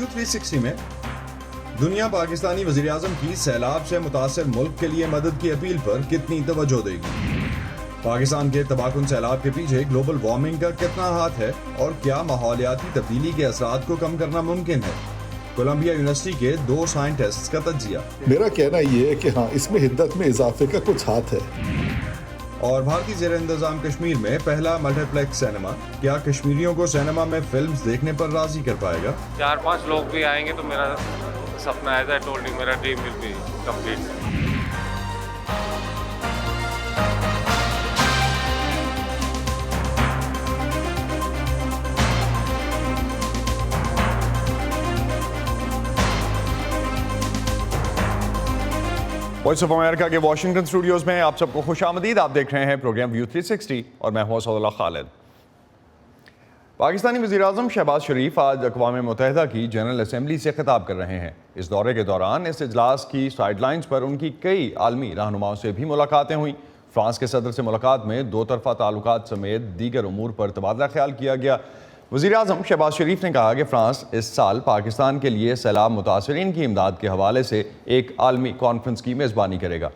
View 360 में दुनिया पाकिस्तानी वज़ीर-ए-आज़म की सैलाब से मुतासर मुल्क के लिए मदद की अपील पर कितनी तवज्जो देगी? पाकिस्तान के तबाहकुन सैलाब के पीछे ग्लोबल वार्मिंग का कितना हाथ है और क्या माहौलियाती तब्दीली के असरात को कम करना मुमकिन है? कोलंबिया यूनिवर्सिटी के 2 साइंटिस्ट्स का तज्जिया। मेरा कहना ये है कि हाँ, इसमें हिद्दत में इजाफे का कुछ हाथ है। और भारतीय ज़ेर इंतज़ाम कश्मीर में पहला मल्टीप्लेक्स सिनेमा क्या कश्मीरियों को सिनेमा में फिल्म्स देखने पर राजी कर पाएगा? 4-5 लोग भी आएंगे तो मेरा सपना एज आई टोल्ड यू, मेरा dream will be complete. Voice of America के वाशिंगटन स्टूडियोज़ में आप सबको खुशामदीद। आप देख रहे हैं प्रोग्राम व्यू 360 और मैं हूं असदुल्लाह खालिद। पाकिस्तानी वज़ीर-ए-आज़म शहबाज शरीफ आज अक़वाम मुत्तहिदा की जनरल असम्बली से खिताब कर रहे हैं। इस दौरे के दौरान इस इजलास की साइडलाइंस पर उनकी कई आलमी रहनुमाओं से भी मुलाकातें हुई। फ्रांस के सदर से मुलाकात में 2 तरफ़ा ताल्लुकात समेत दीगर उमूर पर तबादला ख्याल किया गया। वज़ीर-ए-आज़म शहबाज शरीफ ने कहा कि फ़्रांस इस साल पाकिस्तान के लिए सैलाब मुतासरीन की इमदाद के हवाले से एक आलमी कॉन्फ्रेंस की मेज़बानी करेगा।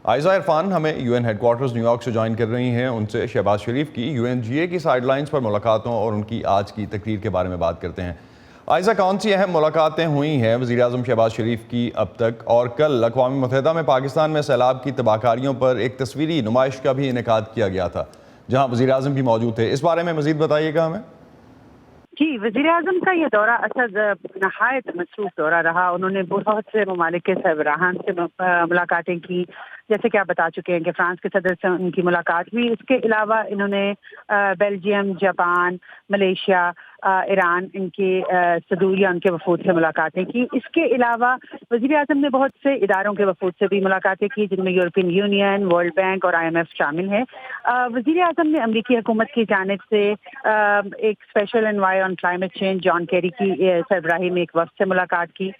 आयज़ा इरफान हमें UN हेडक्वार्टर्स न्यूयॉर्क से ज्वाइन कर रही हैं। उनसे शहबाज शरीफ की UNGA की साइडलाइंस पर मुलाकातों और उनकी आज की तकरीर के बारे में बात करते हैं। आयज़ा, कौन सी अहम मुलाकातें हुई हैं वज़ीर-ए-आज़म शहबाज शरीफ की अब तक? और कल अक़वाम मुत्तहिदा में पाकिस्तान में सैलाब की तबाहकारियों पर एक तस्वीरी नुमाइश का भी इनेकाद किया गया था, जहाँ वज़ीर-ए-आज़म भी मौजूद थे। इस बारे में मज़ीद बताइएगा हमें। जी, वज़ीर-ए-आज़म का ये दौरा असद नहायत मसरूफ़ दौरा रहा। उन्होंने बहुत से ममालिक के सरबराहान से मुलाकातें की। जैसे कि आप बता चुके हैं कि फ्रांस के सदर से उनकी मुलाकात हुई। इसके अलावा इन्होंने बेल्जियम, जापान, मलेशिया, ईरान, इनके सदूर या उनके वफूद से मुलाकातें की। इसके अलावा वज़ीर-ए-आज़म ने बहुत से इदारों के वफूद से भी मुलाकातें की, जिनमें यूरोपियन यूनियन, वर्ल्ड बैंक और IMF शामिल हैं। वज़ीर-ए-आज़म ने अमरीकी हुकूमत की जानिब से एक special envoy on climate change John Kerry की सरबराही में एक वफ़द से मुलाकात की।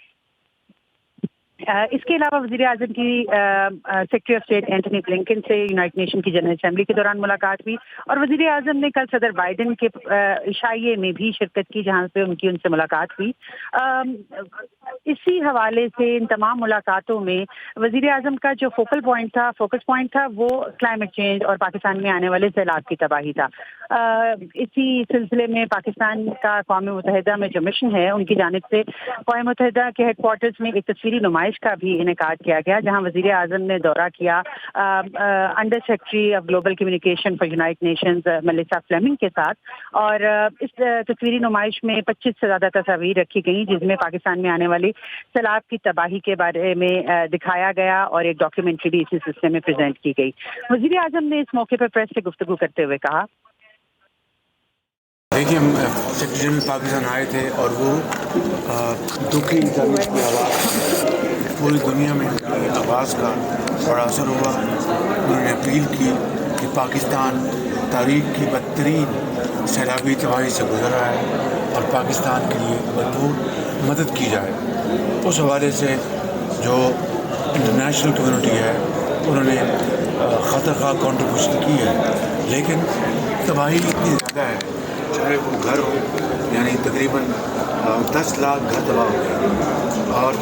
इसके अलावा वज़ीर-ए-आज़म की secretary of state Antony Blinken से यूनाइटेड नेशन की जनरल असेंबली के दौरान मुलाकात हुई। और वज़ीर-ए-आज़म ने कल सदर बाइडन के इशाइये में भी शिरकत की, जहाँ पे उनकी उनसे मुलाकात हुई। इसी हवाले से इन तमाम मुलाकातों में वज़ीर-ए-आज़म का जो फोकस पॉइंट था वो क्लाइमेट चेंज और पाकिस्तान में आने वाले सैलाब की तबाही था। इसी सिलसिले में पाकिस्तान का अक़वाम मुत्तहिदा में जो मिशन है, उनकी जानिब से अक़वाम मुत्तहिदा के हेडक्वार्टर्स में एक तस्वीरी नुमाइश का भी इनेकाद किया गया, जहां वज़ीर-ए-आज़म ने दौरा किया under secretary of global communication for United Nations Melissa Fleming के साथ। और इस तस्वीरी नुमाइश में 25 से ज़्यादा तस्वीर रखी गई, जिसमें पाकिस्तान में आने वाली सैलाब की तबाही के बारे में दिखाया गया और एक डॉक्यूमेंट्री भी इसी सिलसिले में प्रेजेंट की गई। वज़ीर-ए-आज़म ने इस मौके पर प्रेस से गुफ्तगू करते हुए कहा, देखिए, हम सेक्रेटरी जनरल पाकिस्तान आए थे और वो दुखी इंसानियत की आवाज़ पूरी दुनिया में आवाज़ का बड़ा असर हुआ। उन्होंने अपील की कि पाकिस्तान तारीख़ की बदतरीन सैलाबी तबाही से गुजर रहा है और पाकिस्तान के लिए भरपूर मदद की जाए। उस हवाले से जो इंटरनेशनल कम्युनिटी है उन्होंने खतर खा कॉन्ट्रीब्यूशन की है, लेकिन तबाही इतनी ज़्यादा है, चाहे वो घर हो, यानी तकरीबन 10 लाख घर तबाह हो गए और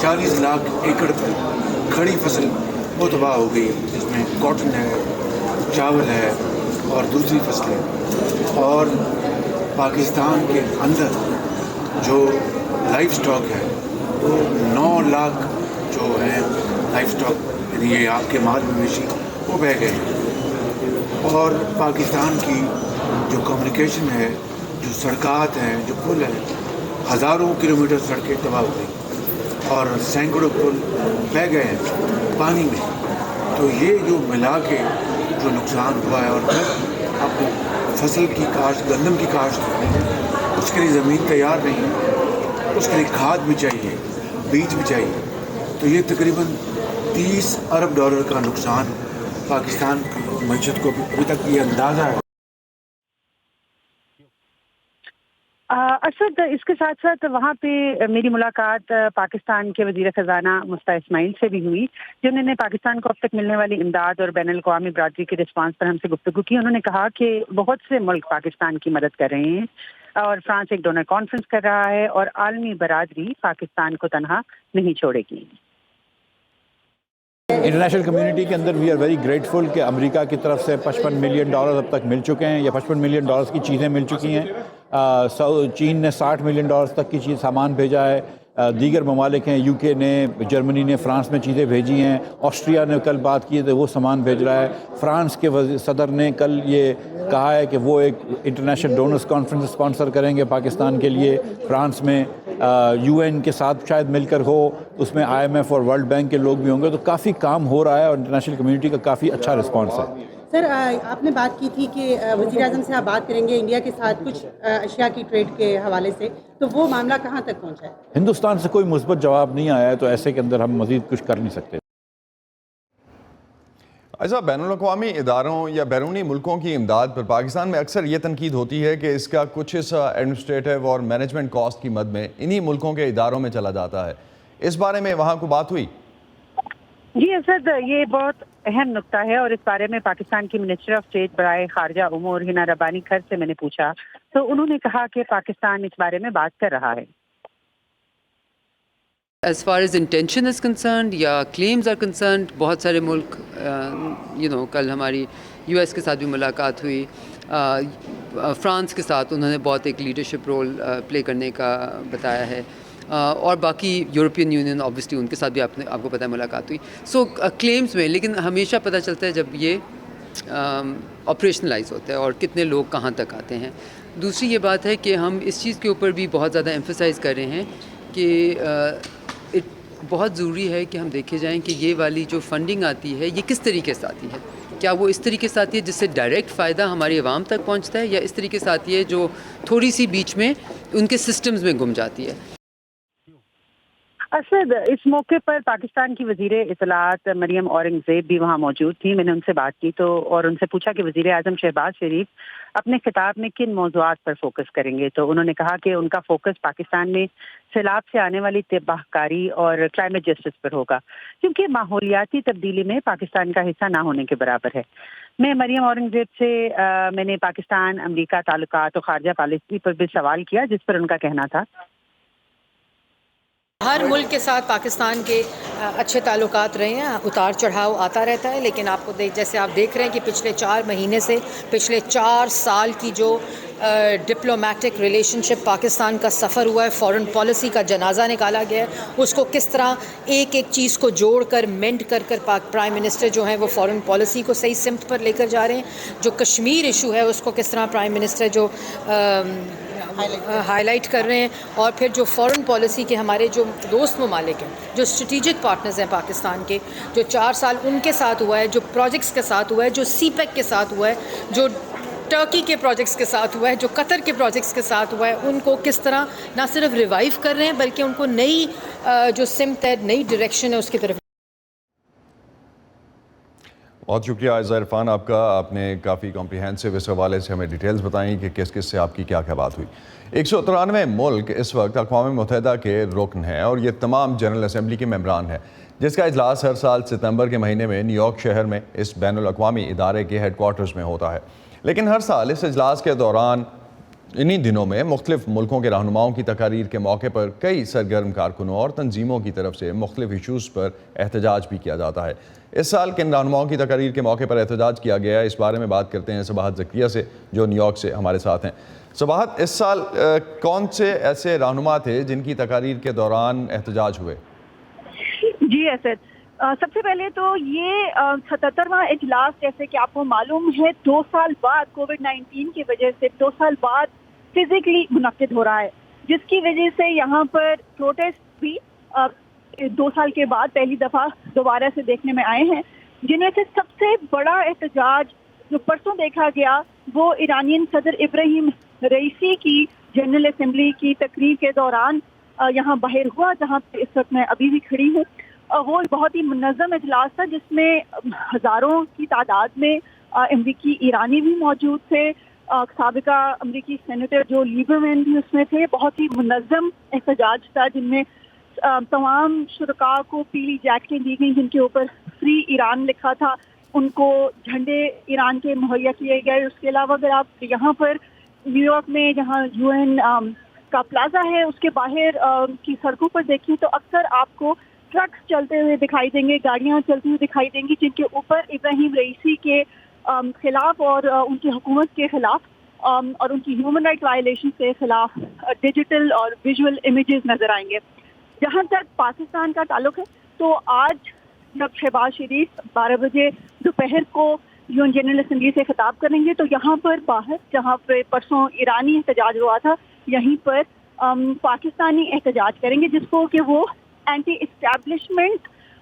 40 लाख एकड़ खड़ी फसल वो तबाह हो गई, जिसमें कॉटन है, चावल है और दूसरी फसलें। और पाकिस्तान के अंदर जो लाइफ स्टॉक है वो 9 लाख जो है लाइफ स्टॉक, यानी ये आपके माल मवेशी वो बह गए। और पाकिस्तान की जो कम्युनिकेशन है, जो सड़कात हैं, जो पुल हैं, हज़ारों किलोमीटर सड़कें तबाह हो गई और सैकड़ों पुल बह गए हैं पानी में। तो ये जो मिला के जो नुकसान हुआ है, और फिर आपको फसल की काश्त, गंदम की काश्त, उसके लिए ज़मीन तैयार नहीं है, उसके लिए खाद भी चाहिए, बीज भी चाहिए। तो ये तकरीबन $30 अरब का नुकसान पाकिस्तान की मईशत को अभी तक ये अंदाज़ा है। असद, इसके साथ साथ वहाँ पे मेरी मुलाकात पाकिस्तान के वज़ीर ख़ज़ाना मुफ्ता इस्माइल से भी हुई, जिन्होंने पाकिस्तान को अब तक मिलने वाली इमदाद और बैनुल अक़वामी बरादरी के रिस्पांस पर हमसे गुफ्तगू की। उन्होंने कहा कि बहुत से मुल्क पाकिस्तान की मदद कर रहे हैं और फ्रांस एक डोनर कॉन्फ्रेंस कर रहा है और आलमी बरादरी पाकिस्तान को तनहा नहीं छोड़ेगी। इंटरनेशनल कम्युनिटी के अंदर वी आर वेरी ग्रेटफुल कि अमेरिका की तरफ से $55 मिलियन अब तक मिल चुके हैं, या $55 मिलियन की चीज़ें मिल चुकी हैं। चीन ने $60 मिलियन तक की चीज़ सामान भेजा है। दीगर ममालिक हैं, यूके ने, जर्मनी ने फ्रांस में चीज़ें भेजी हैं। ऑस्ट्रिया ने कल बात की तो वो सामान भेज रहा है। फ्रांस के सदर ने कल ये कहा है कि वो एक इंटरनेशनल डोनर्स कॉन्फ्रेंस स्पॉन्सर करेंगे पाकिस्तान के लिए फ्रांस में। यूएन के साथ शायद मिलकर हो, उसमें IMF और वर्ल्ड बैंक के लोग भी होंगे। तो काफ़ी काम हो रहा है और इंटरनेशनल कम्युनिटी का काफ़ी अच्छा रिस्पॉन्स है। सर, आपने बात की थी कि वज़ीर आज़म से आप बात करेंगे इंडिया के साथ कुछ अशिया की ट्रेड के हवाले से, तो वो मामला कहाँ तक पहुँचा है? हिंदुस्तान से कोई मुस्बत जवाब नहीं आया है, तो ऐसे के अंदर हम मज़ीद कुछ कर नहीं सकते। ऐसा बैनुल-अक़वामी इदारों या बैरूनी मुल्कों की इमदाद पर पाकिस्तान में अक्सर ये तनकीद होती है कि इसका कुछ हिस्सा एडमिनिस्ट्रेटिव और मैनेजमेंट कॉस्ट की मद में इन्हीं मुल्कों के इदारों में चला जाता है। इस बारे में वहाँ को बात हुई? जी असद, ये बहुत अहम नुक्ता है और इस बारे में पाकिस्तान की मिनिस्टर ऑफ स्टेट बराए खारजा उमूर हिना रब्बानी खर से मैंने पूछा तो उन्होंने कहा कि पाकिस्तान इस बारे में बात कर रहा है। As far as intention is concerned या claims are concerned, बहुत सारे मुल्क कल हमारी US के साथ भी मुलाकात हुई, फ्रांस के साथ उन्होंने बहुत एक लीडरशिप रोल प्ले करने का बताया है, और बाकी यूरोपियन यूनियन ऑब्वियसली उनके साथ भी आपको पता है मुलाकात हुई। सो क्लेम्स में लेकिन हमेशा पता चलता है जब ये ऑपरेशनलाइज होता है और कितने लोग कहाँ तक आते हैं। दूसरी ये बात है कि हम इस चीज़ के ऊपर भी बहुत ज़्यादा एम्फसाइज़ कर रहे हैं कि बहुत ज़रूरी है कि हम देखे जाएं कि ये वाली जो फंडिंग आती है ये किस तरीके से आती है। क्या वो इस तरीके से आती है जिससे डायरेक्ट फ़ायदा हमारी आवाम तक पहुंचता है, या इस तरीके से आती है जो थोड़ी सी बीच में उनके सिस्टम्स में गुम जाती है। असद, इस मौके पर पाकिस्तान की वज़ीर इत्तलात मरियम औरंगज़ेब भी वहाँ मौजूद थी। मैंने उनसे बात की तो और उनसे पूछा कि वज़ीर आज़म शहबाज शरीफ अपने खिताब में किन मौज़ूआत पर फोकस करेंगे, तो उन्होंने कहा कि उनका फोकस पाकिस्तान में सैलाब से आने वाली तबाहकारी और क्लाइमेट जस्टिस पर होगा, क्योंकि माहौलियाती तब्दीली में पाकिस्तान का हिस्सा ना होने के बराबर है। मैं मरियम औरंगज़ेब से मैंने पाकिस्तान अमरीका ताल्लुकात और खारजा पॉलिसी पर भी सवाल किया, जिस पर उनका कहना था हर मुल्क के साथ पाकिस्तान के अच्छे ताल्लुकात रहे हैं, उतार चढ़ाव आता रहता है, लेकिन आपको जैसे आप देख रहे हैं कि पिछले 4 महीने से पिछले 4 साल की जो डिप्लोमेटिक रिलेशनशिप पाकिस्तान का सफ़र हुआ है, फॉरेन पॉलिसी का जनाजा निकाला गया है, उसको किस तरह एक एक चीज़ को जोड़ कर मेंड कर प्राइम मिनिस्टर जो हैं वो फॉरेन पॉलिसी को सही सिमत पर लेकर जा रहे हैं। जो कश्मीर इशू है उसको किस तरह प्राइम मिनिस्टर जो हाईलाइट कर रहे हैं, और फिर जो फॉरेन पॉलिसी के हमारे जो दोस्त ममालिक हैं, जो स्ट्रेटिजिक पार्टनर्स हैं पाकिस्तान के, जो 4 साल उनके साथ हुआ है, जो प्रोजेक्ट्स के साथ हुआ है, जो CPEC के साथ हुआ है, जो टर्की के प्रोजेक्ट्स के साथ हुआ है, जो कतर के प्रोजेक्ट्स के साथ हुआ है, उनको किस तरह ना सिर्फ रिवाइव कर रहे हैं बल्कि उनको नई जो सिमत है, नई डायरेक्शन है उसकी तरफ। बहुत शुक्रिया आयज़ा इरफान आपका, आपने काफ़ी कॉम्प्रिहेंसिव इस हवाले से हमें डिटेल्स बताई कि किस किस से आपकी क्या क्या बात हुई। 193 मुल्क इस वक्त अक़वाम मुत्तहिदा के रुकन हैं और ये तमाम जनरल असम्बली के मेंबरान हैं, जिसका इजलास हर साल सितंबर के महीने में न्यूयॉर्क शहर में इस बैनुल-अक़वामी इदारे के हेडक्वार्टर्स में होता है। लेकिन हर साल इस इजलास के दौरान इन्हीं दिनों में मुख्तलिफ मुल्कों के रहनुमाओं की तकारीर के मौके पर कई सरगर्म कारकुनों और तंजीमों की तरफ से मुख्तलिफ इशूज़ पर एहतजाज भी किया जाता है। इस साल किन रहनुमाओं की तकारीर के मौके पर एहतजाज किया गया है, इस बारे में बात करते हैं सबाहत ज़किया से, जो न्यूयॉर्क से हमारे साथ हैं। सबाहत, इस साल कौन से ऐसे रहनुमा थे जिनकी तकारीर के दौरान एहतजाज हुए? जी असद, सबसे पहले तो ये 77वां इजलास, जैसे कि आपको मालूम है 2 साल बाद कोविड-19 की वजह से 2 साल बाद फिजिकली मुनक्किद हो रहा है, जिसकी वजह से यहाँ पर प्रोटेस्ट भी 2 साल के बाद पहली दफ़ा दोबारा से देखने में आए हैं, जिनमें से सबसे बड़ा एहतजाज जो परसों देखा गया वो ईरानियन सदर इब्राहिम रईसी की जनरल असेंबली की तकरीर के दौरान यहाँ बाहर हुआ, जहाँ पे इस वक्त मैं अभी भी खड़ी हूँ। वो बहुत ही मुनज़्ज़म इजलास था जिसमें हज़ारों की तादाद में अमरीकी ईरानी भी मौजूद थे, सबका अमरीकी सेनेटर जो लीबरमैन भी उसमें थे। बहुत ही मुनज़्ज़म एहतजाज था जिनमें तमाम शुरका को पीली जैकेटें दी गई जिनके ऊपर फ्री ईरान लिखा था, उनको झंडे ईरान के मुहैया किए गए। उसके अलावा अगर आप यहाँ पर न्यूयॉर्क में जहाँ UN का प्लाजा है उसके बाहर की सड़कों पर देखें तो अक्सर आपको ट्रक्स चलते हुए दिखाई देंगे, गाड़ियाँ चलती हुई दिखाई देंगी जिनके ऊपर इब्राहिम रईसी के खिलाफ और उनकी हुकूमत के खिलाफ और उनकी ह्यूमन राइट वायलेशन के खिलाफ डिजिटल और विजुअल इमेजेस नजर आएंगे। जहाँ तक पाकिस्तान का ताल्लुक है तो आज जब शहबाज शरीफ 12 बजे दोपहर को UN जनरल असम्बली से खिताब करेंगे तो यहाँ पर बाहर जहाँ पर परसों ईरानी एहतजाज हुआ था यहीं पर पाकिस्तानी एहतजाज करेंगे जिसको कि वो एंटी इस्टेब्लिशमेंट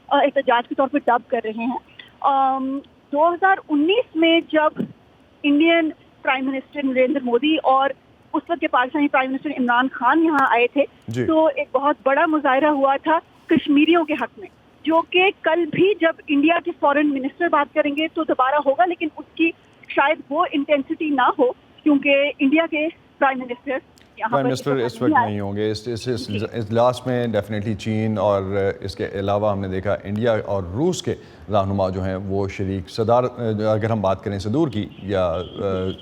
एहतजाज के तौर पर डब कर रहे हैं। 2019 में जब Indian prime minister Narendra Modi और उस वक्त के पाकिस्तानी प्राइम मिनिस्टर इमरान खान यहाँ आए थे तो एक बहुत बड़ा मुजाहरा हुआ था कश्मीरियों के हक में, जो कि कल भी जब इंडिया के फॉरेन मिनिस्टर बात करेंगे तो दोबारा होगा, लेकिन उसकी शायद वो इंटेंसिटी ना हो क्योंकि इंडिया के प्राइम मिनिस्टर इस वक्त नहीं होंगे। इस इजलास में डेफिनेटली चीन और इसके अलावा हमने देखा इंडिया और रूस के रहनुमा जो हैं वो शरीक सदार, अगर हम बात करें सदूर की या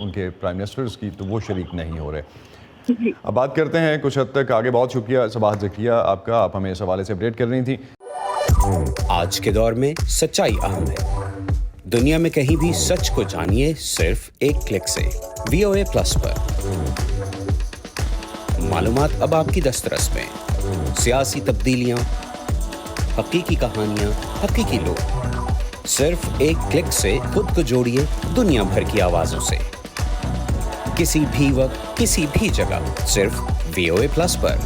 उनके प्राइम मिनिस्टर्स की, तो वो शरीक नहीं हो रहे। अब बात करते हैं कुछ हद तक आगे। बहुत शुक्रिया सबाहत ज़किया आपका, आप हमें इस हवाले से अपडेट कर रही थी। आज के दौर में सच्चाई अहम है। दुनिया में कहीं भी सच को जानिए सिर्फ एक क्लिक से VOA प्लस पर। मालूमात अब आपकी दस्तरस में, सियासी तब्दीलियां, हकीकी कहानियां, हकीकी लोग। सिर्फ एक क्लिक से खुद को जोड़िए दुनिया भर की आवाजों से, किसी भी वक्त, किसी भी जगह, सिर्फ VOA प्लस पर।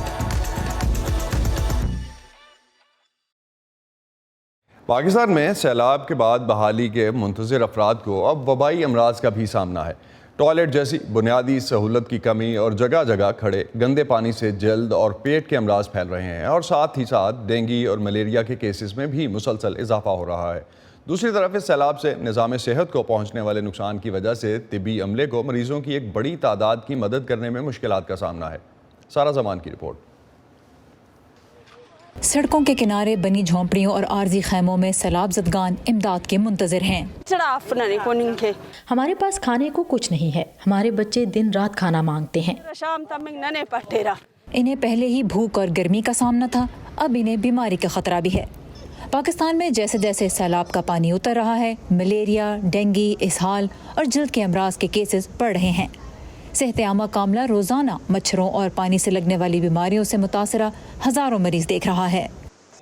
पाकिस्तान में सैलाब के बाद बहाली के मुंतज़िर अफराद को अब वबाई अमराज का भी सामना है। टॉयलेट जैसी बुनियादी सहूलत की कमी और जगह जगह खड़े गंदे पानी से जल्द और पेट के अमराज फैल रहे हैं और साथ ही साथ डेंगू और मलेरिया के केसेस में भी मुसलसल इजाफा हो रहा है। दूसरी तरफ इस सैलाब से निज़ाम सेहत को पहुँचने वाले नुकसान की वजह से तिब्बी अमले को मरीज़ों की एक बड़ी तादाद की मदद करने में मुश्किलात का सामना है। सारा ज़मान की रिपोर्ट। सड़कों के किनारे बनी झोंपड़ियों और आरजी खैमों में सैलाब ज़दगान इमदाद के मुंतज़िर हैं। हमारे पास खाने को कुछ नहीं है, हमारे बच्चे दिन रात खाना मांगते हैं। इन्हें पहले ही भूख और गर्मी का सामना था, अब इन्हें बीमारी का खतरा भी है। पाकिस्तान में जैसे जैसे सैलाब का पानी उतर रहा है, मलेरिया, डेंगू, इसहाल और जल्द के अमराज के केसेस बढ़ रहे हैं। सेहत-ए-आमा का अमला रोज़ाना मच्छरों और पानी से लगने वाली बीमारियों से मुतासरा हज़ारों मरीज़ देख रहा है।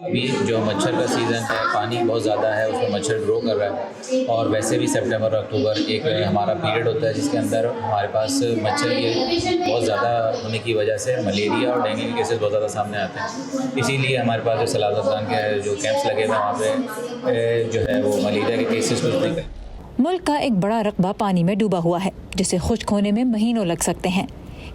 अभी जो मच्छर का सीज़न है, पानी बहुत ज़्यादा है, उसमें मच्छर ग्रो कर रहा है और वैसे भी सितंबर अक्टूबर एक हमारा पीरियड होता है जिसके अंदर हमारे पास मच्छर के बहुत ज़्यादा होने की वजह से मलेरिया और डेंगू के केसेस बहुत ज़्यादा सामने आते हैं। इसीलिए हमारे पास जो सैलाब ज़दगान के जो कैंप्स लगे हुए हैं वहाँ पे जो है वो मलेरिया के केसेस कुछ नहीं। मुल्क का एक बड़ा रकबा पानी में डूबा हुआ है जिसे खुश्क होने में महीनों लग सकते हैं।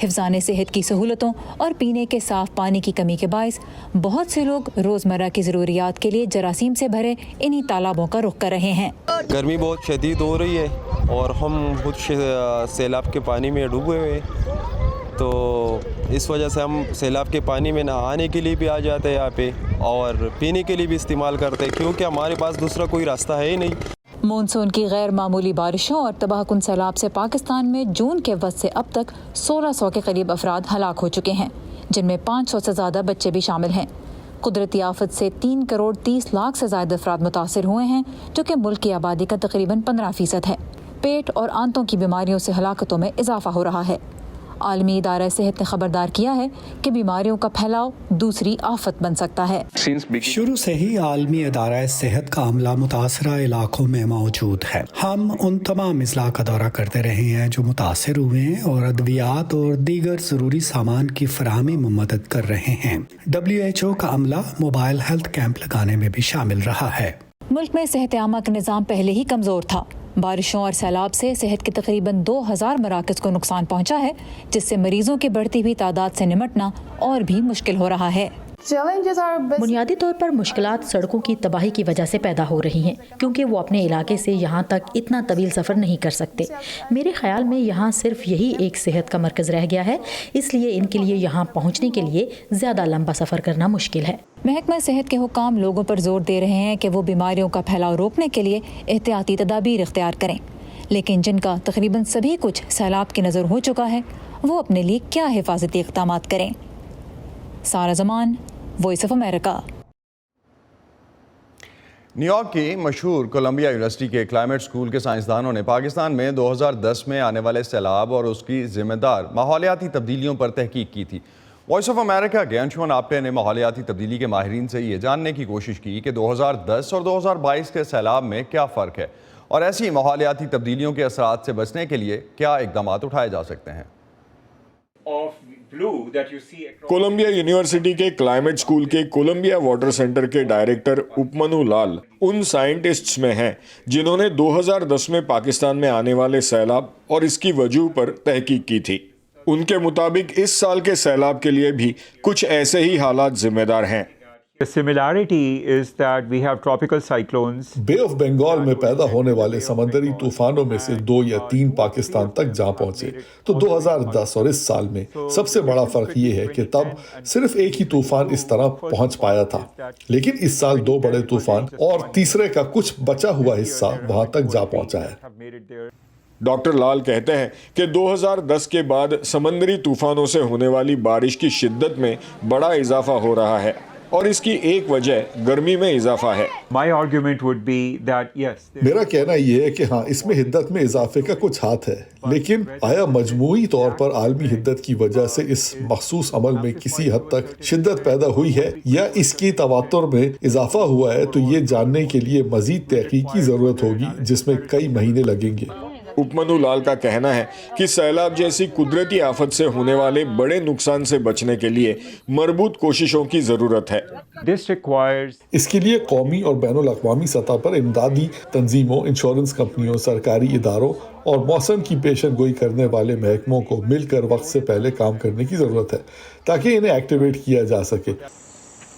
हिफ्ज़ाने सेहत की सहूलतों और पीने के साफ पानी की कमी के बायस बहुत से लोग रोज़मर्रा की ज़रूरियात के लिए जरासीम से भरे इन्हीं तालाबों का रुख कर रहे हैं। गर्मी बहुत शदीद हो रही है और हम खुद सैलाब के पानी में डूबे हुए, तो इस वजह से हम सैलाब के पानी में नहाने के लिए भी आ जाते हैं यहाँ पे और पीने के लिए भी इस्तेमाल करते हैं क्योंकि हमारे पास दूसरा कोई रास्ता है ही नहीं। मानसून की गैर मामूली बारिशों और तबाहकुन सैलाब से पाकिस्तान में जून के वक्त से अब तक 1600 के करीब अफराद हलाक हो चुके हैं, जिनमें 500 से ज़्यादा बच्चे भी शामिल हैं। कुदरती आफत से 3 करोड़ 30 लाख से ज़्यादा अफराद मुतासिर हुए हैं, जो कि मुल्क की आबादी का तकरीबन 15% है। पेट और आंतों की बीमारियों से हलाकतों में इजाफा हो रहा है। आलमी इदारा सेहत ने खबरदार किया है कि बीमारियों का फैलाव दूसरी आफत बन सकता है। शुरू से ही आलमी इदारा सेहत का अमला मुतासरा इलाकों में मौजूद है। हम उन तमाम अजला का दौरा करते रहे हैं जो मुतासर हुए हैं और अद्वियात और दीगर जरूरी सामान की फराहमी में मदद कर रहे हैं। WHO का अमला मोबाइल हेल्थ कैंप लगाने में भी शामिल रहा है। मुल्क में सेहत-ए-आमा का निज़ाम पहले ही कमज़ोर था। बारिशों और सैलाब से सेहत के तकरीबन 2000 मराकज़ को नुकसान पहुंचा है, जिससे मरीजों की बढ़ती हुई तादाद से निमटना और भी मुश्किल हो रहा है। बुनियादी तौर पर मुश्किलात सड़कों की तबाही की वजह से पैदा हो रही हैं, क्योंकि वो अपने इलाके से यहाँ तक इतना तवील सफ़र नहीं कर सकते। मेरे ख्याल में यहाँ सिर्फ यही एक सेहत का मरकज़ रह गया है, इसलिए इनके लिए यहाँ पहुँचने के लिए ज़्यादा लंबा सफ़र करना मुश्किल है। महकमा सेहत के हुक्काम लोगों पर जोर दे रहे हैं कि वो बीमारियों का फैलाव रोकने के लिए एहतियाती तदाबीर इख्तियार करें, लेकिन जिनका तकरीबन सभी कुछ सैलाब की नज़र हो चुका है, वो अपने लिए क्या हिफाजती इक़दामात करें। सारा Zaman, voice of America. New York की मशहूर कोलंबिया यूनिवर्सिटी के क्लाइमेट स्कूल के साइंसदानों ने पाकिस्तान में 2010 में आने वाले सैलाब और उसकी ज़िम्मेदार माहौलियाती तब्दीलियों पर तहकीक की थी। वॉइस ऑफ अमेरिका के अंशुमन आपटे ने माहौलियाती तब्दीली के माहिरीन से ये जानने की कोशिश की कि 2010 और 2022 के सैलाब में क्या फ़र्क है और ऐसी माहौलियाती तब्दीलियों के असरात से बचने के लिए क्या इक़दाम उठाए जा सकते हैं। कोलंबिया यूनिवर्सिटी के क्लाइमेट स्कूल के कोलंबिया वाटर सेंटर के डायरेक्टर उपमनु लाल उन साइंटिस्ट्स में हैं जिन्होंने 2010 में पाकिस्तान में आने वाले सैलाब और इसकी वजह पर तहकीक की थी। उनके मुताबिक इस साल के सैलाब के लिए भी कुछ ऐसे ही हालात जिम्मेदार हैं। The similarity is that we have tropical cyclones. Bay of Bengal में पैदा होने वाले समंदरी तूफानों में से 2 या 3 पाकिस्तान तक जा पहुंचे। तो 2010 और इस साल में सबसे बड़ा फर्क ये है कि तब सिर्फ एक ही तूफान इस तरह पहुंच पाया था, लेकिन इस साल 2 बड़े तूफान और तीसरे का कुछ बचा हुआ हिस्सा वहां तक जा पहुंचा है। डॉक्टर लाल कहते हैं कि 2010 के बाद समंदरी तूफानों से होने वाली बारिश की शिद्दत में बड़ा इजाफा हो रहा है और इसकी एक वजह गर्मी में इजाफा है। My argument would be that yes. मेरा कहना यह है कि हाँ, इसमें हिद्दत में इजाफे का कुछ हाथ है, लेकिन आया मजमूई तौर पर आलमी हिद्दत की वजह से इस मखसूस अमल में किसी हद तक शिद्दत पैदा हुई है या इसकी तवातुर में इजाफा हुआ है, तो ये जानने के लिए मजीद तहकीक की जरूरत होगी जिसमें कई महीने लगेंगे। उपमनु लाल का कहना है कि सैलाब जैसी कुदरती आफत से होने वाले बड़े नुकसान से बचने के लिए मरबूत कोशिशों की जरूरत है। इसके लिए कौमी और बैनुल अक़वामी सतह पर इमदादी तंजीमों, इंश्योरेंस कंपनियों, सरकारी इदारों और मौसम की पेशन गोई करने वाले महकमों को मिलकर वक्त से पहले काम करने की जरूरत है ताकि इन्हें एक्टिवेट किया जा सके।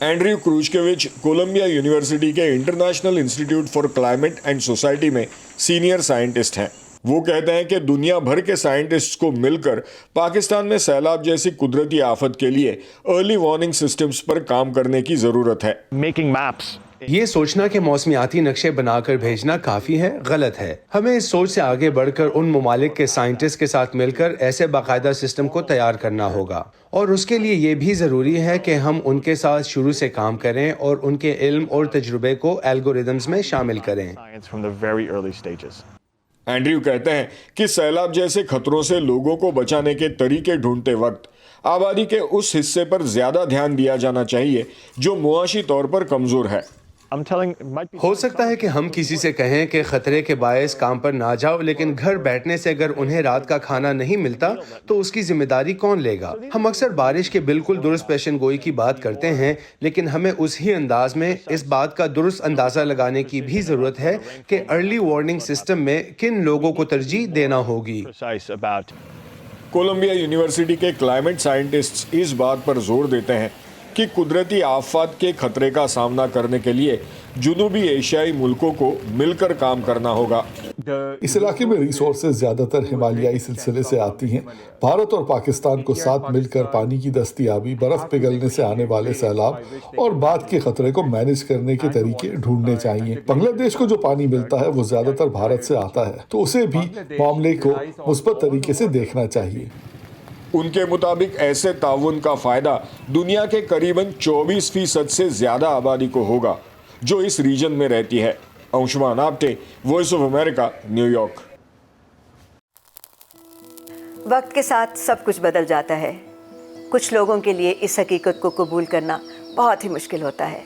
एंड्रयू क्रूजकेविच कोलंबिया यूनिवर्सिटी के international institute for climate and society में सीनियर साइंटिस्ट हैं। वो कहते हैं कि दुनिया भर के साइंटिस्ट्स को मिलकर पाकिस्तान में सैलाब जैसी कुदरती आफत के लिए अर्ली वार्निंग सिस्टम्स पर काम करने की जरूरत है। मेकिंग मैप्स, ये सोचना कि मौसमियाती नक्शे बनाकर भेजना काफ़ी है, गलत है। हमें इस सोच से आगे बढ़कर उन ममालिक के साइंटिस्ट के साथ मिलकर ऐसे बाकायदा सिस्टम को तैयार करना होगा और उसके लिए ये भी ज़रूरी है कि हम उनके साथ शुरू से काम करें और उनके इल्म और तजुर्बे को एल्गोरिदम्स में शामिल करें। एंड्रयू कहते हैं कि सैलाब जैसे खतरों से लोगों को बचाने के तरीके ढूंढते वक्त आबादी के उस हिस्से पर ज्यादा ध्यान दिया जाना चाहिए जो मुआशी तौर पर कमजोर है। हो सकता है कि हम किसी से कहें कि खतरे के बायस काम पर ना जाओ, लेकिन घर बैठने से अगर उन्हें रात का खाना नहीं मिलता तो उसकी जिम्मेदारी कौन लेगा। हम अक्सर बारिश के बिल्कुल दुरुस्त पेशन गोई की बात करते हैं, लेकिन हमें उस ही अंदाज में इस बात का दुरुस्त अंदाजा लगाने की भी जरूरत है कि अर्ली वार्निंग सिस्टम में किन लोगों को तरजीह देना होगी। कोलंबिया यूनिवर्सिटी के क्लाइमेट साइंटिस्ट्स इस बात पर जोर देते हैं कि कुदरती आफत के खतरे का सामना करने के लिए जुनूबी एशियाई मुल्कों को मिलकर काम करना होगा। इस इलाके में रिसोर्सेज ज्यादातर हिमालयाई सिलसिले से आती हैं। भारत और पाकिस्तान को साथ मिलकर पानी की दस्तयाबी, बर्फ पिघलने से आने वाले सैलाब और बाढ़ के खतरे को मैनेज करने के तरीके ढूंढने चाहिए। बांग्लादेश को जो पानी मिलता है वो ज्यादातर भारत से आता है, तो उसे भी मामले को मुस्बत तरीके से देखना चाहिए। उनके मुताबिक ऐसे ताउन का फायदा दुनिया के करीबन 24% से ज्यादा आबादी को होगा जो इस रीजन में रहती है। Anshuman Apte, voice of America, New York. वक्त के साथ सब कुछ बदल जाता है। कुछ लोगों के लिए इस हकीकत को कबूल करना बहुत ही मुश्किल होता है।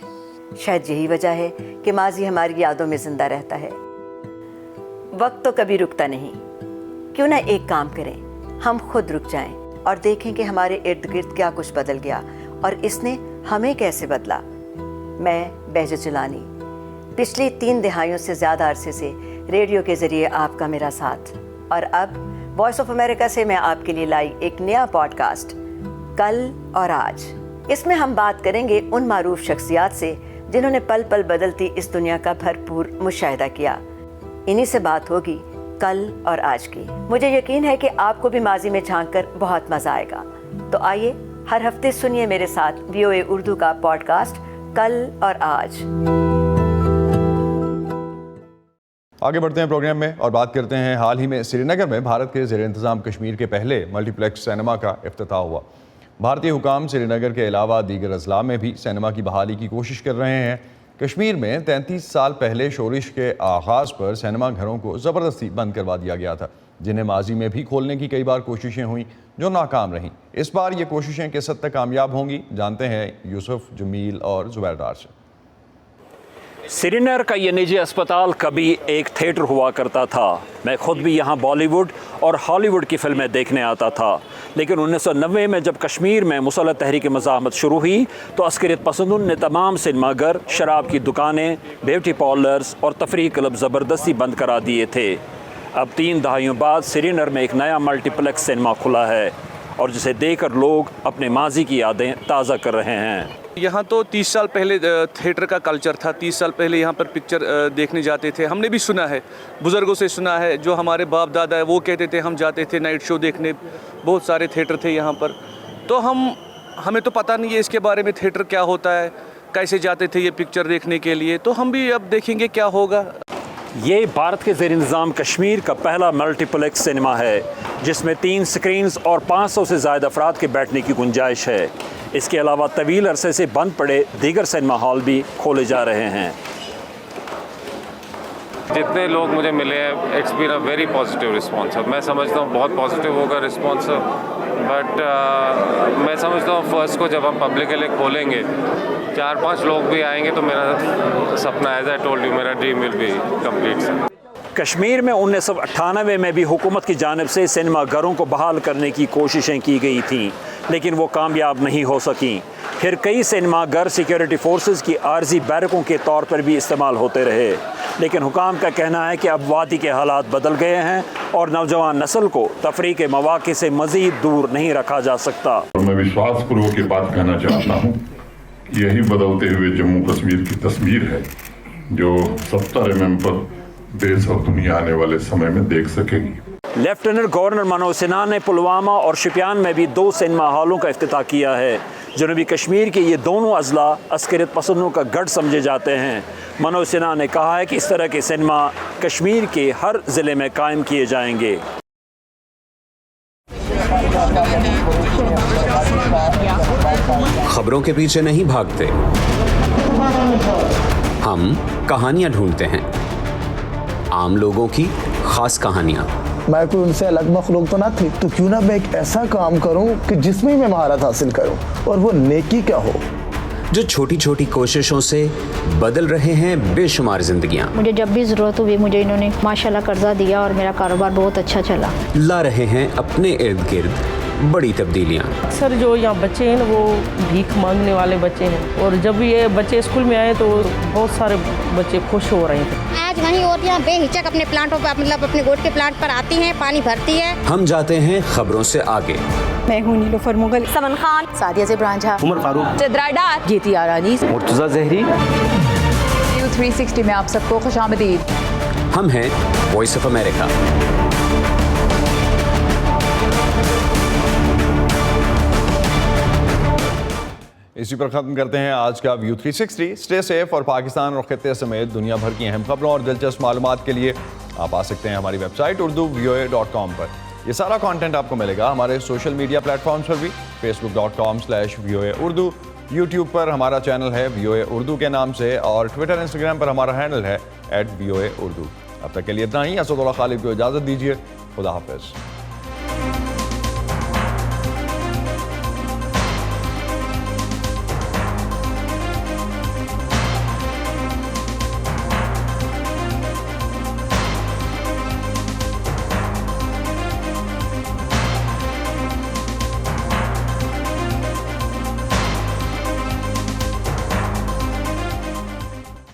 शायद यही वजह है कि माजी हमारी यादों में जिंदा रहता है। वक्त तो कभी रुकता नहीं। क्यों ना एक काम करें, हम खुद रुक जाएं और देखें कि हमारे इर्द गिर्द क्या कुछ बदल गया और इसने हमें कैसे बदला। मैं बहजत जिलानी, पिछली 3 दहाइयों से ज़्यादा अरसे से रेडियो के ज़रिए आपका मेरा साथ, और अब वॉइस ऑफ अमेरिका से मैं आपके लिए लाई एक नया पॉडकास्ट, कल और आज। اس میں ہم بات کریں گے ان معروف شخصیات سے جنہوں نے پل پل بدلتی اس دنیا کا بھرپور مشاہدہ کیا. انہی سے بات ہوگی کل اور آج کی. مجھے یقین ہے کہ آپ کو بھی ماضی میں جھانک کر بہت مزہ آئے گا. تو آئیے ہر ہفتے سنیے میرے ساتھ VOA اردو کا پوڈ کاسٹ کل اور آج. آگے بڑھتے ہیں پروگرام میں اور بات کرتے ہیں حال ہی میں سری نگر میں بھارت کے زیر انتظام کشمیر کے پہلے ملٹی پلیکس سینما کا افتتاح ہوا. بھارتی حکام سری نگر کے علاوہ دیگر اضلاع میں بھی سینما کی بحالی کی کوشش کر رہے ہیں. کشمیر میں 33 سال پہلے شورش کے آغاز پر سینما گھروں کو زبردستی بند کروا دیا گیا تھا، جنہیں ماضی میں بھی کھولنے کی کئی بار کوششیں ہوئیں جو ناکام رہیں. اس بار یہ کوششیں کس حد تک کامیاب ہوں گی، جانتے ہیں یوسف، جمیل اور زبیر ڈار سے. سری نگر کا یہ نجی اسپتال کبھی ایک تھیٹر ہوا کرتا تھا. میں خود بھی یہاں بالی ووڈ اور ہالی ووڈ کی فلمیں دیکھنے آتا تھا، لیکن 1990 میں جب کشمیر میں مسلح تحریک مزاحمت شروع ہوئی تو عسکریت پسندوں نے تمام سنیما گھر، شراب کی دکانیں، بیوٹی پارلرز اور تفریح کلب زبردستی بند کرا دیے تھے. اب 3 دہائیوں بعد سری نگر میں ایک نیا ملٹی پلیکس سنیما کھلا ہے اور جسے دیکھ کر لوگ اپنے ماضی کی یادیں تازہ کر رہے ہیں. یہاں تو 30 سال پہلے تھیٹر کا کلچر تھا. 30 سال پہلے یہاں پر پکچر دیکھنے جاتے تھے. ہم نے بھی سنا ہے، بزرگوں سے سنا ہے، جو ہمارے باپ دادا ہے وہ کہتے تھے ہم جاتے تھے نائٹ شو دیکھنے. بہت سارے تھیٹر تھے یہاں پر. تو ہمیں تو پتہ نہیں ہے اس کے بارے میں تھیٹر کیا ہوتا ہے، کیسے جاتے تھے یہ پکچر دیکھنے کے لیے. تو ہم بھی اب دیکھیں گے کیا ہوگا. یہ بھارت کے زیر انتظام کشمیر کا پہلا ملٹی پلیکس سنیما ہے جس میں 3 سکرینز اور 500 سے زائد افراد کے بیٹھنے کی گنجائش ہے. اس کے علاوہ طویل عرصے سے بند پڑے دیگر سنیما ہال بھی کھولے جا رہے ہیں. جتنے لوگ مجھے ملے ہیں it's been a very positive response. میں سمجھتا ہوں بہت پازیٹیو ہوگا رسپانس، بٹ میں سمجھتا ہوں فرسٹ کو جب ہم پبلک کے لیے کھولیں گے 4-5 لوگ بھی آئیں گے تو میرا سپنا ایز آئی ٹولڈ یو میرا dream will be complete. Kashmir میں 1998 میں بھی حکومت کی جانب سے سنیما گھروں کو بحال کرنے کی کوششیں کی گئی تھیں، لیکن وہ کامیاب نہیں ہو سکیں. پھر کئی سنیما گھر سیکیورٹی فورسز کی عارضی بیرکوں کے طور پر بھی استعمال ہوتے رہے، لیکن حکام کا کہنا ہے کہ اب وادی کے حالات بدل گئے ہیں اور نوجوان نسل کو تفریح کے مواقع سے مزید دور نہیں رکھا جا سکتا. میں وشواس پوروک یہ بات کہنا چاہتا ہوں، یہی بدلتے ہوئے جموں کشمیر کی تصویر ہے جو 70 mm پر دیش اور دنیا آنے والے سمے میں دیکھ سکے گی. لیفٹیننٹ گورنر منوج سنہا نے پلوامہ اور شوپیان میں بھی 2 سنیما ہالوں کا افتتاح کیا ہے. جنوبی کشمیر کے یہ دونوں اضلاع عسکریت پسندوں کا گڑھ سمجھے جاتے ہیں. منوج سنہا نے کہا ہے کہ اس طرح کے سنیما کشمیر کے ہر ضلع میں قائم کیے جائیں گے. خبروں کے پیچھے نہیں بھاگتے، ہم کہانیاں ڈھونڈتے ہیں، عام لوگوں کی خاص کہانیاں. میں کوئی ان سے الگ مخلوق تو نہ تھی، تو کیوں نہ میں ایک ایسا کام کروں کہ جس میں میں مہارت حاصل کروں، اور وہ نیکی کیا ہو. جو چھوٹی چھوٹی کوششوں سے بدل رہے ہیں بے شمار زندگیاں. مجھے جب بھی ضرورت ہوئی مجھے انہوں نے ماشاءاللہ قرضہ دیا اور میرا کاروبار بہت اچھا چلا. لا رہے ہیں اپنے ارد گرد بڑی تبدیلیاں. اکثر جو یہاں بچے ہیں وہ بھیک مانگنے والے بچے ہیں، اور جب یہ بچے اسکول میں آئے تو بہت سارے بچے خوش ہو رہے تھے. آج وہیں عورتیں بے ہچک اپنے پلانٹوں پر مطلب اپنے گوٹ کے پلانٹ پر آتی ہیں، پانی بھرتی ہے. ہم جاتے ہیں خبروں سے آگے. میں ہوں نیلوفر مغل، سمن خان، سعدیہ زبران جھا، عمر فاروق، چترا ڈار، گیتی آرانی، مرتضیٰ زہری. نیوز 360 میں آپ سب کو خوش آمدید. ہم ہیں وائس آف امریکہ. اسی پر ختم کرتے ہیں آج کا ویو 360. اسٹے سیف اور پاکستان اور خطے سمیت دنیا بھر کی اہم خبروں اور دلچسپ معلومات کے لیے آپ آ سکتے ہیں ہماری ویب سائٹ urduvoa.com پر. یہ سارا کانٹینٹ آپ کو ملے گا ہمارے سوشل میڈیا پلیٹ فارمز پر بھی، facebook.com/VOA Urdu، یوٹیوب پر ہمارا چینل ہے VOA اردو کے نام سے، اور ٹویٹر انسٹاگرام پر ہمارا ہینڈل ہے @VOA Urdu. اب تک کے لیے اتنا ہی. اسد اللہ خالد کو اجازت دیجیے. خدا حافظ.